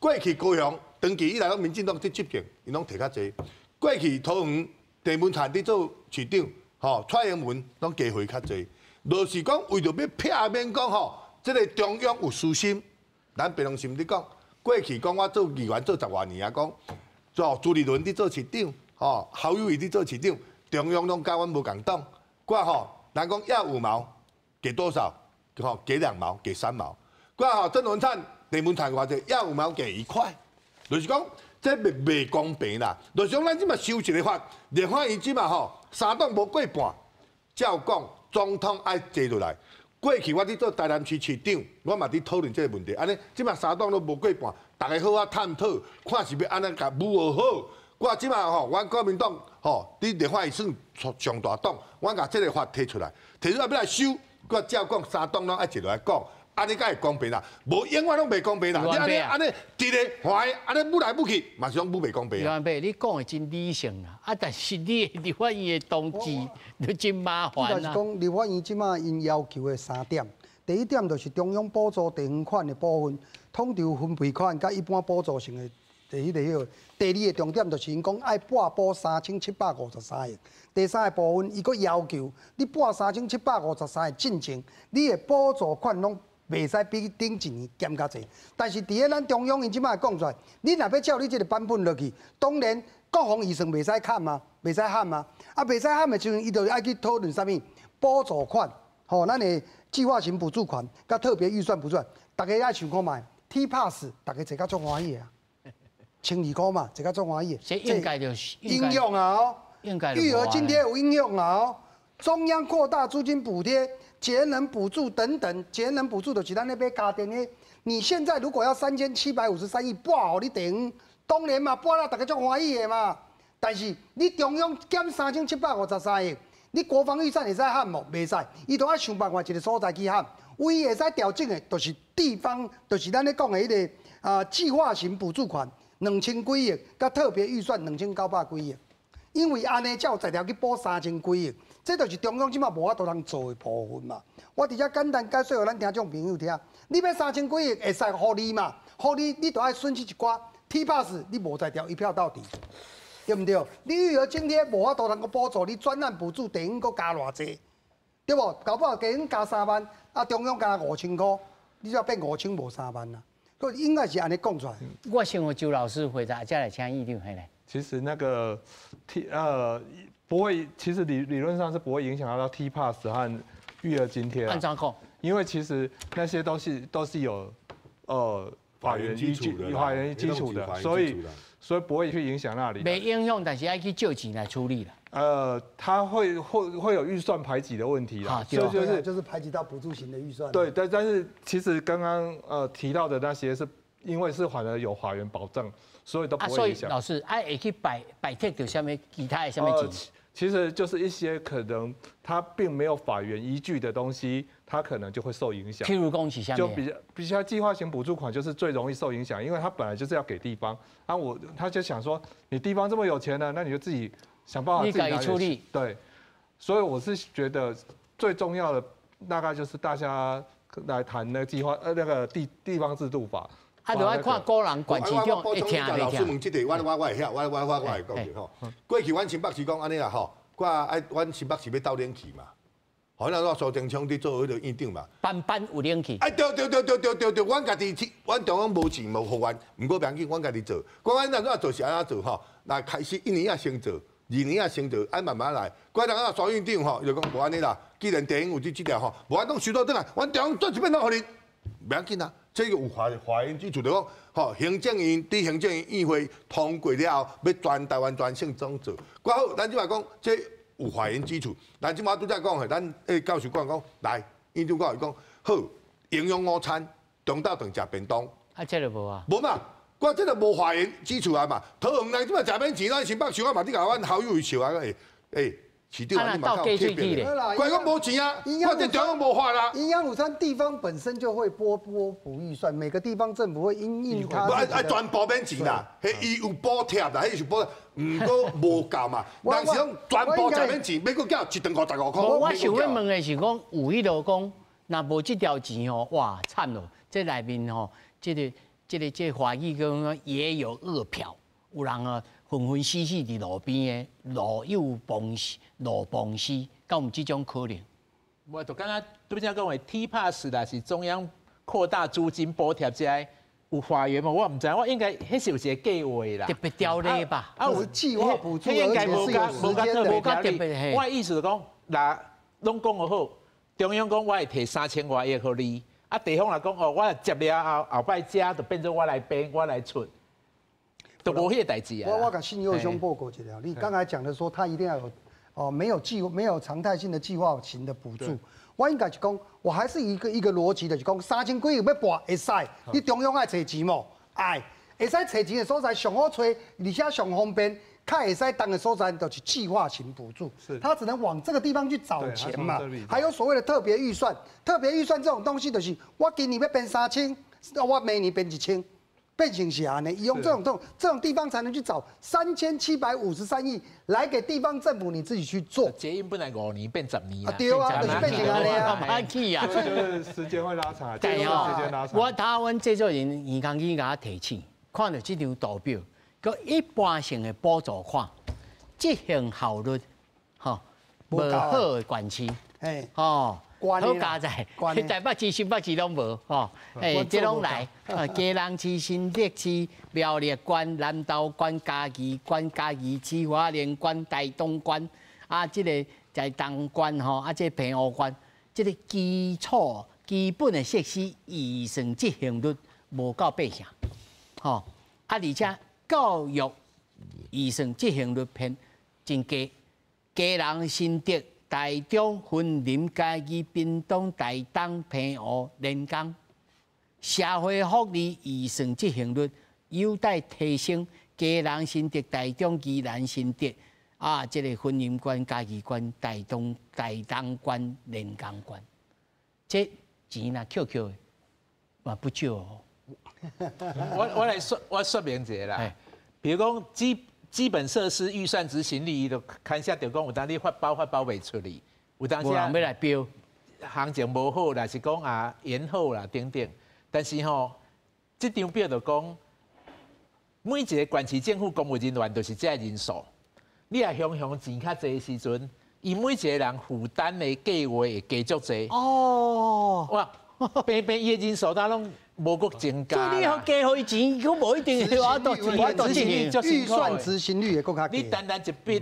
过去高雄。长期以来，拢民进党伫执政，伊拢摕较济。过去桃园地文产伫做市长，吼蔡英文拢加回较济。就是讲为着要避免讲吼，即个中央有私心，咱平常心伫讲。过去讲我做议员做10多年啊，讲朱立伦伫做市长，吼侯友宜伫做市长，中央拢甲阮无共党。我吼，人讲要5毛，给多少？吼给2毛，给3毛。我吼郑文灿地文产偌济，要5毛给1块。就是讲，这袂公平啦。就是讲，咱即马修一个法，立法院即马吼3党无过半，照讲总统爱坐落来。过去我伫做台南市市长，我嘛伫讨论这个问题。安尼，即马3党都无过半，大家好啊探讨，看是要安怎甲武学好。我即马吼，阮国民党吼伫立法院算上大党，我甲这个法提出来要来修，我照讲3党拢爱坐落来讲。安尼才会公平啦，无永远拢袂公平啦。你安尼一个坏，安尼舞来舞去，嘛是讲舞袂公平。刘安倍，你讲的真理性啦，但是你立法院的动机就真麻烦啦。就是讲立法院即马因要求的3点，第一点就是中央补助地方款的部分，统筹分配款甲一般补助性的第二个重点就是因讲爱拨补3753亿。第三个部分，伊佫要求你拨3753亿进前，你的补助款拢。袂使比顶一年减较济，但是伫个咱中央因即摆讲出来，你若要照你即个版本落去，当然国防预算袂使砍嘛，袂使喊嘛，啊袂使喊的时阵，伊就爱去讨论啥物补助款，吼，咱的计划型补助款，甲特别预算补助，大家爱想看卖 T Pass， 大家坐甲足欢喜啊，12块嘛，坐甲足欢喜。这应该就应用啊哦，育儿津贴有应用啊哦，中央扩大租金补贴。节能补助等等，节能补助就是咱那边家电的。你现在如果要3753亿拨互你地方，当然嘛拨了大家足欢喜的嘛。但是你中央减3753亿，你国防预算会使喊无？袂使，伊都要想办法一个所在去喊。唯一会使调整的，就是地方，就是咱咧讲的迄个计划型补助款2000几亿，甲特别预算2900几亿。因为安尼才有才调去补3000几亿，这就是中央即马无法度通做的部分嘛。我直接简单解说互咱听众朋友听，你要3000几亿会使互你嘛？互你就要损失一寡 T pass， 你无才调一票到底，对不对？你育儿津贴无法度通个补助，你专案补助地方搁加偌济，对无？搞不好地方加3万，中央加5000块，你就要变5000无3万啦。所以应该是安尼讲出来。我先和周老师回答，再来请议长回来。其实那个不会，其实理论上是不会影响到 T pass 和育儿津贴。按照讲，因为其实那些都是有法源依据、法源基础的，所以不会去影响那里。没影响，但是要去借钱来处理了。它会有预算排挤的问题啦，就是排挤到补助型的预算。对，但是其实刚刚提到的那些是因为是反而有法源保障。所以都不会影响。所以老师，会去摆贴到什么其他的什么钱？其实就是一些可能它并没有法源依据的东西，它可能就会受影响。譬如讲是什么？就比较计划型补助款就是最容易受影响，因为它本来就是要给地方，他就想说，你地方这么有钱呢，那你就自己想办法自己拿处理。对，所以我是觉得最重要的大概就是大家来谈那个计划那个地方制度法。就爱看个人管市长会听袂听。老师问这个，我会晓，我会讲着吼。过去阮新北市讲安尼啦吼，阮新北市要斗冷气嘛，好像说苏贞昌伫做迄个院长嘛。班有冷气。对，阮家己阮中央无钱无互阮，毋过别紧，阮家己做。阮安怎做是安怎做吼？那开始1年先做，2年先做，慢慢来。怪人啊，苏院长吼就讲无安尼啦。既然地方有这条吼，无安拢收到转来，阮中央做一遍拢互你，别紧啊。这个有法源基础，就讲，吼，行政院议会通过了后，要全台湾全省总做。挂好，咱即摆讲，这有法源基础。咱即摆拄则讲的，咱教授讲，来，院长教伊讲，好，营养午餐，中昼顿食便当。这就无啊？无嘛，我这个无法源基础啊嘛。桃园人即摆食免钱，咱新北市我嘛，你甲阮好友笑啊，市长你嘛到批评的，怪讲无钱啊，我这中央无法啦。营养午餐地方本身就会拨补预算，每个地方政府会因应它。全部免钱啦，伊有补贴啦，迄是补，毋过无够嘛。但是讲全部食免钱，要搁缴1顿55块。我想要问的是讲，有迄落讲，若无这条钱哦，哇惨咯！这内面吼，这华语讲也有恶票，有人啊。纷纷死伫路边的路有崩死，敢有这种可能？我就刚刚对不起，讲的 T pass 啦，是中央扩大租金补贴这有法源嘛？我唔知，我应该迄是有一个计划啦，特别条例吧？有计划补助，应该无加特别。我意思就讲，那拢讲好，中央讲我会提3000多亿给你，地方来讲哦，我接了后摆加就变成我来编，我来出。都无迄个代志啊！我甲信佑兄报告一下，你刚才讲的说他一定要有没有常态性的计划型的补助，我应该是讲，我还是一个逻辑的，是讲3000几亿要拨会使，你中央爱找钱无？爱会使找钱的所在上好找，而且上方便，较会使当的所在就是计划型补助，他只能往这个地方去找钱嘛。还有所谓的特别预算，特别预算这种东西就是我今年要变3000，我明年变1000。变成是安尼，用这种地方才能去找3753亿来给地方政府，你自己去做。捷运本来5年变10年啊，对啊，就是变成安尼啊，蛮气啊，就是时间会拉长，对啊，我台湾制作人严康基给他提醒，看到这张图表，个一般性的补助款，执行效率，吼，无好的管区，吼。好加在，台北市、新北市拢无吼，这拢来，基隆市、新竹市、苗栗县、南投县、嘉义县、嘉义市、花莲县、台东县，这个在东县吼，这平湖县，这个基本的设施预算执行率无到80%，吼，而且教育预算执行率真低，基隆、新竹。台中、云林、嘉义、屏东、台东、平湖、连江，社会福利预算执行率有待提升。基隆、新竹、台中、宜兰、新竹，啊，这个婚姻关、家己关、大东关、连江关，这钱呐扣的，嘛不少哦。我说明一下啦，比如讲基本设施预算执行率，伊就看下就讲有当你发包袂出去，有当时无人要来标，行情无好，啦是讲啊延后啦等等，但是吼，这张表就讲每一个县市政府公务人员都是这人数，你也向钱较济的时阵，伊每一个人负担的计划会加足济。哦，哇，平伊的人数当拢。无国增加啦，所以你要加互伊钱，佮无一定是我执行率预算执行率也够较低。你单一笔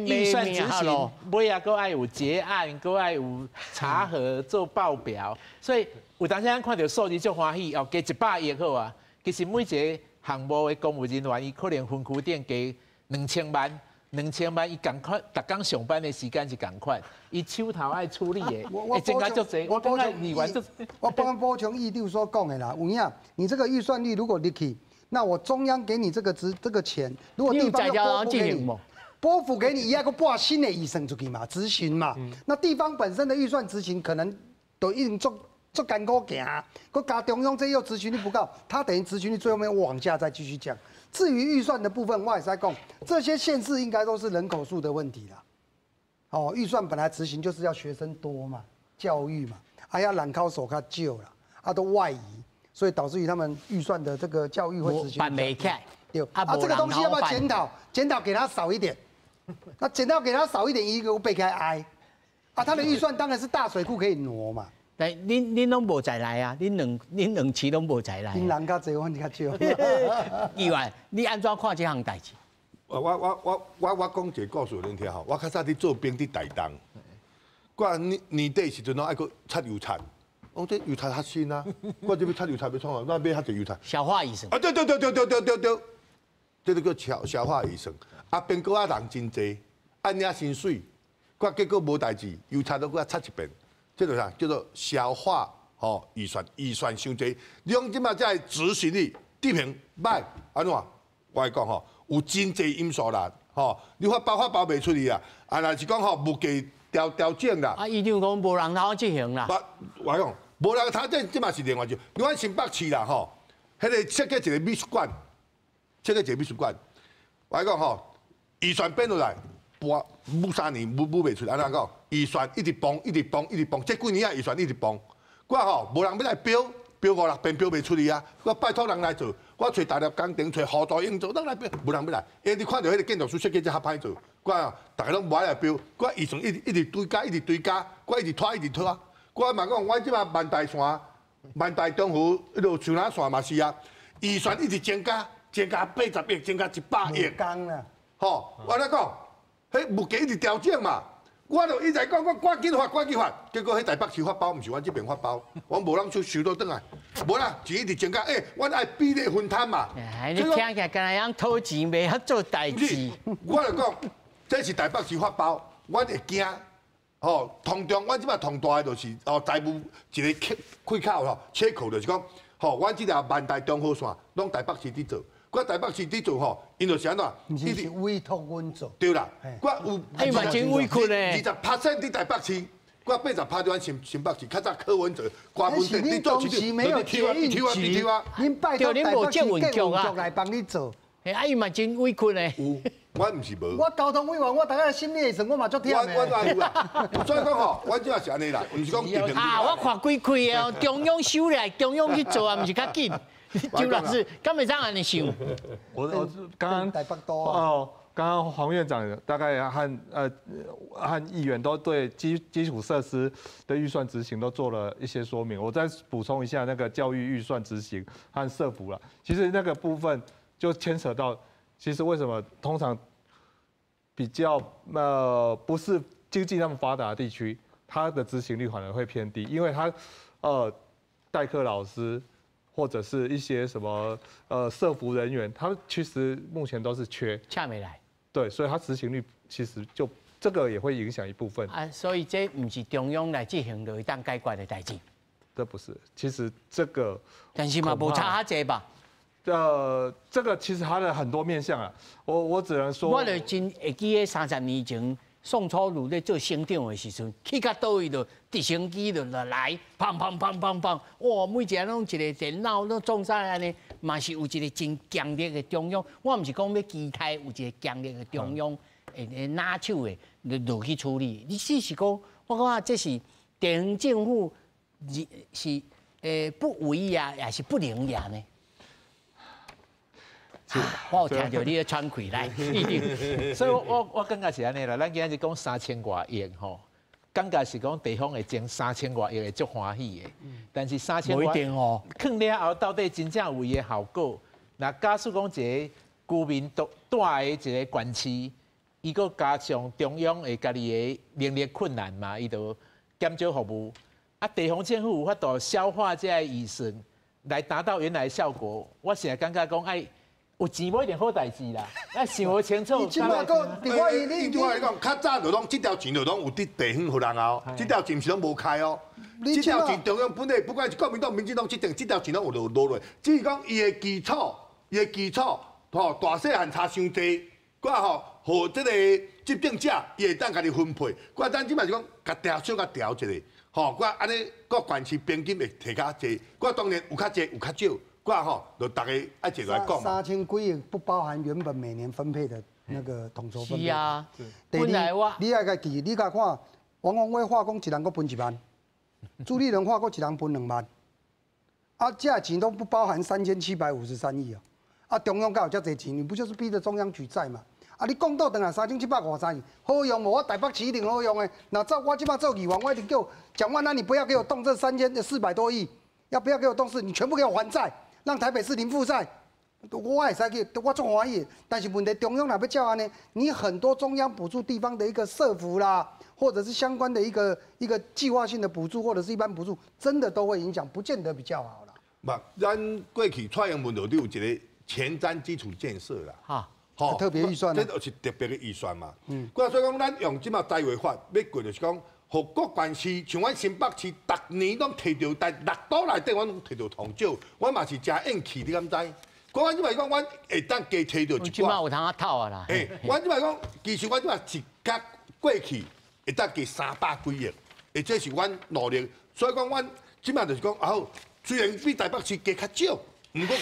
预算执行，尾啊，佮爱有结案，佮爱有查核做报表，所以有当时咱看到数字足欢喜，哦，加100亿好啊。其实每一个项目的公务人员，伊可能分区顶加2000万。2000万，伊共款，逐工上班的时间是共款，伊手头爱处理的，会增加足侪。我讲议员足，我帮补充议长所讲的啦，有影，你这个预算率如果入去，那我中央给你这个钱，如果地方要拨付给你，伊要个拨新的预算出去嘛，执行嘛。那地方本身的预算执行可能都已经做艰苦行，佮加中央这又执行率不够，它等于执行率最后面往下再继续降。至于预算的部分，我也是在讲，这些县市应该都是人口数的问题啦。哦，预算本来执行就是要学生多嘛，教育嘛，要人口数较少啦，都外移，所以导致于他们预算的这个教育会执行办不起来。对，这个东西要不要检讨？检讨给他少一点，那检讨给他少一点，一个被开挨，他的预算当然是大水库可以挪嘛。但恁拢无再来啊！恁两市拢无再来。恁人较济，阮较少。议员，你安怎看这项代志？我讲一个故事恁听吼。我较早伫做兵伫台东，我年底时阵拢爱去插油菜。我这油菜较新啊，我这边插油菜要创啊，那买较济油菜。消化医生。啊对，这个叫消化医生。边个人真济，按领薪水，结果无代志，油菜都给我插一遍。这个啥叫做消化预算伤济，你讲即马在执行力低平歹安怎？我讲有真济因素啦，你发包袂出去啊，若是讲物价调整啦。议长讲无人头执行啦。我讲无人头这嘛是另外一种。你看新北市啦迄个设计一个美术馆，我讲预算变落来。补3年补袂出，安怎讲？预算一直崩，这几年啊预算一直崩。我无人要来标5-6遍标袂出去啊！我拜托人来做，我找大粒工程，找好多应做，人来标，无人要来。因为你看到迄个建筑师设计真较歹做，大家拢无爱来标，预算一直堆加，我一直拖。我嘛讲，我即马万大线、万大中湖迄路树林线嘛是啊，预算一直增加80亿，增加100亿。工啦，我来讲。迄物价一直调整嘛，我就一直讲，我赶紧发，结果迄台北市发包，毋是阮这边发包，我无人收到转来，无啦，钱一直增加，阮爱比例分摊嘛。你听起来敢若样讨钱，袂晓做代志。我就讲，这是台北市发包，阮会惊。通常阮即摆通大的就是财务一个开口切口就是讲，阮即条万大中和线拢台北市伫做。我台北市伫做因就是安怎？一直委托阮做。对啦，我有嘛真委屈咧。20%伫台北市，我80%伫阮新北市，较早柯文哲、瓜分地，你当时没有捷运局，恁拜托台北市建运局来帮你做。伊嘛真委屈咧。我毋是无。我交通委员，我大家心里会算，我嘛足忝的。我有啦，所以讲阮即嘛是安尼啦，毋是讲我看几开哦，中央收来，中央去做啊，毋是较紧。周老师，敢会这样安尼想？我刚刚黄院长大概和议员都对基础设施的预算执行都做了一些说明。我再补充一下那个教育预算执行和社福了。其实那个部分就牵扯到，其实为什么通常比较不是经济那么发达的地区，它的执行率反而会偏低，因为它代课老师。或者是一些什么社服人员，他们其实目前都是缺，恰没来。对，所以他执行率其实就这个也会影响一部分。所以这不是中央来执行就会当解决的代志。这不是，其实这个，但是嘛，无差遐济吧？这个其实它的很多面向啊，我只能说，我就真会记得30年前宋楚瑜咧做省长的时阵，去到倒位就直升机就来，砰砰砰砰砰，哇，每一个拢一个电脑拢装晒安尼，嘛是有一个真强烈的中央。我毋是讲要期待有一个强烈的中央会拿手的落去处理，你只是讲，我感觉这是地方政府是不为呀，也是不灵呀呢。我有听到你的喘气来，一定。所以我感觉是安尼啦，咱今日讲3000多亿吼，感觉是讲地方会挣3000多亿会足欢喜的。但是3000多亿放了后，到底真正有伊的效果？那假使讲一个居民住的一个县市，伊个加上中央会家己的能力困难嘛，伊就减少服务。啊，地方政府有法度消化这个预算，来达到原来的效果。我现在感觉讲哎。有钱无一定好代志啦，要想好清楚。你即摆讲，你我你讲，较早就拢这条钱就拢有伫地方互人哦，这条钱是拢无开哦。这条钱中央本来不管是国民党、民进党这条钱拢有落落，只是讲伊的基础，吼大细汉差伤济，我吼和这个执政者伊会当家己分配，我咱即摆是讲甲调一下，吼我安尼各县市平均会提较济，我当然有较济有较少。我吼，就大家爱一来讲嘛。3000几亿不包含原本每年分配的那个统筹分配。是啊，本来我你爱家记，你甲看王宏伟化工一人阁分1万，朱立伦化阁一人分2万，啊，这钱都不包含3753亿啊！啊，中央敢有遮侪钱？你不就是逼着中央举债嘛？啊，你讲到等下3753亿，好用无？我台北市一定好用的。那我即摆做议员，我一定叫蒋万安，你不要给我动这400多亿，要不要给我动你全部给我还债。让台北市零负债，我也使去，我做欢喜。但是问题中央哪要叫安呢？你很多中央补助地方的一个社福啦，或者是相关的一个计划性的补助，或者是一般补助，真的都会影响，不见得比较好啦。不，咱过去蔡英文就有一个前瞻基础建设啦，好，特别预算，这就是特别的预算嘛。所以讲，咱用即马财委法要过，就是讲。互各县市，像阮新北市，逐年拢摕到6都内底，阮拢摕到铜奖，阮嘛是真硬气，你敢知？阮即摆讲，阮会当加摕到一寡。即摆有通啊透啊啦。阮即摆讲，其实阮即摆一甲过去会当加300几亿，而这是阮努力。所以讲，阮即摆就是讲，虽然比台北市加较少，毋过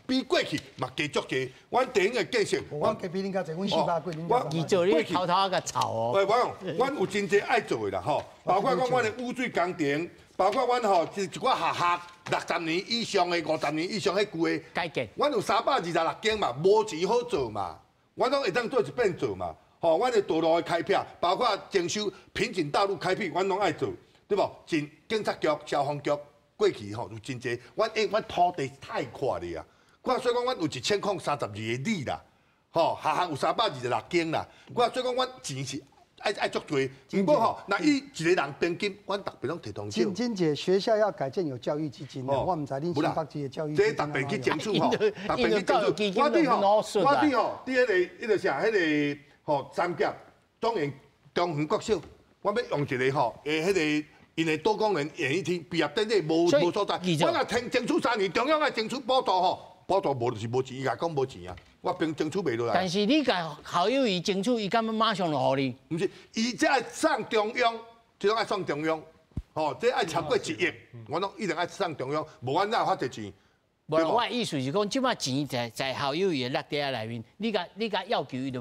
比过去嘛加足济。阮地方的建设，我加比恁较济，阮400几，你做你偷偷个吵哦。我讲，阮有真济爱做的啦，吼，包括讲阮的污水工程，包括阮吼一寡学校60年以上的、50年以上迄旧的改建，阮有326间嘛，无钱好做嘛，阮拢会当做一遍做嘛，吼，阮的道路的开辟，包括征收瓶颈道路开辟，阮拢爱做，对无？警察局、消防局过去吼有真济，阮土地太阔了啊。所以讲，阮有1032个里啦，吼，学校有326间啦。所以讲，阮钱是爱足多。不过吼，那伊一个人平均，阮特别拢摕铜奖。金姐，学校要改建有教育基金的，我唔知恁新北市的教育基金。这特别去争取吼，特别去争取。我对吼，伫迄个啥，迄个吼三甲中原国小，我要用一个吼，迄个。因为多功能演艺厅毕业典礼无所在，我若争取3年，中央爱争取补助吼，补助无就是无钱，伊甲讲无钱啊，我并争取袂落来。但是你甲校友伊争取，伊敢要马上就互你？毋是，伊这爱送中央，这种爱送中央，吼，这爱超过1亿，我拢一定爱送中央，无阮哪有遐侪钱？无，我的意思是讲，即摆钱在校友伊的落地内面，你甲要求伊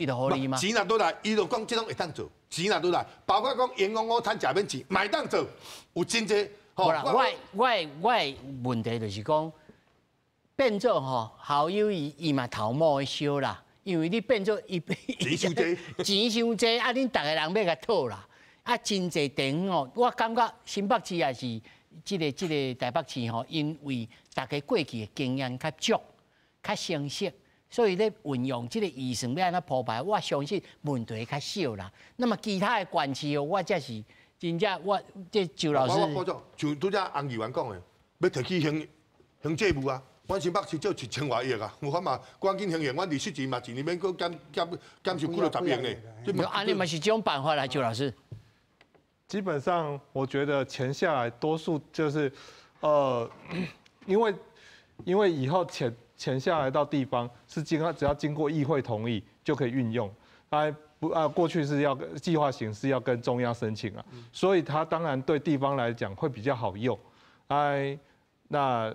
就互你吗？钱若倒来，伊就讲这种会当做。钱若倒来，包括讲员工午餐食免钱，买当做有真济。好啦，我问题就是讲，变做吼校友伊嘛头毛的烧啦，因为你变做钱伤济，钱伤济，啊，恁逐个人要甲讨啦，啊，真济地方哦，我感觉新北市也是这个台北市吼，因为大家过去的经验较足、较成熟。所以咧运用这个预算要安怎铺排，我相信问题较少啦。那么其他的县市哦，我才是真正我这周老师，我补助，像拄则洪议员讲的，要提起行政务啊，阮新北市就1000多亿啊，有法嘛，赶紧行阮利息钱嘛，一年免搁减收几落10亿呢。安尼嘛是这种办法啦，周老师。基本上我觉得钱下来多数就是，因为因为以后钱下来到地方是只要经过议会同意就可以运用，过去是要计划型是要跟中央申请啊，所以它当然对地方来讲会比较好用，那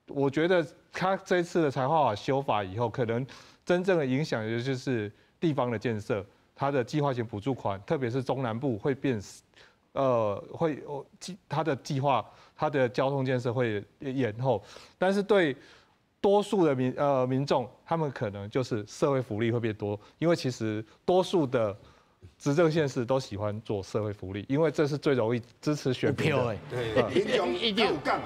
我觉得它这一次的财划法修法以后，可能真正的影响的就是地方的建设，它的计划型补助款，特别是中南部会变，它的计划，它的交通建设会延后，但是对多数的民众，他们可能就是社会福利会变多，因为其实多数的执政县市都喜欢做社会福利，因为这是最容易支持选民的。对，一定有杠，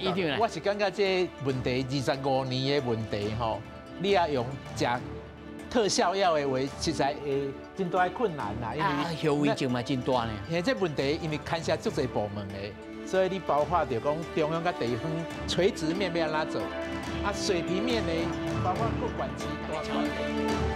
一定。我是感觉这问题25年的问题吼，你要用加特效药的话，实在会真大的困难啦。因为后遗症嘛真大呢。因为这问题因为牵涉足侪部门的。所以你包括着讲中央甲地方垂直面要安怎做，水平面呢，包括不管其大。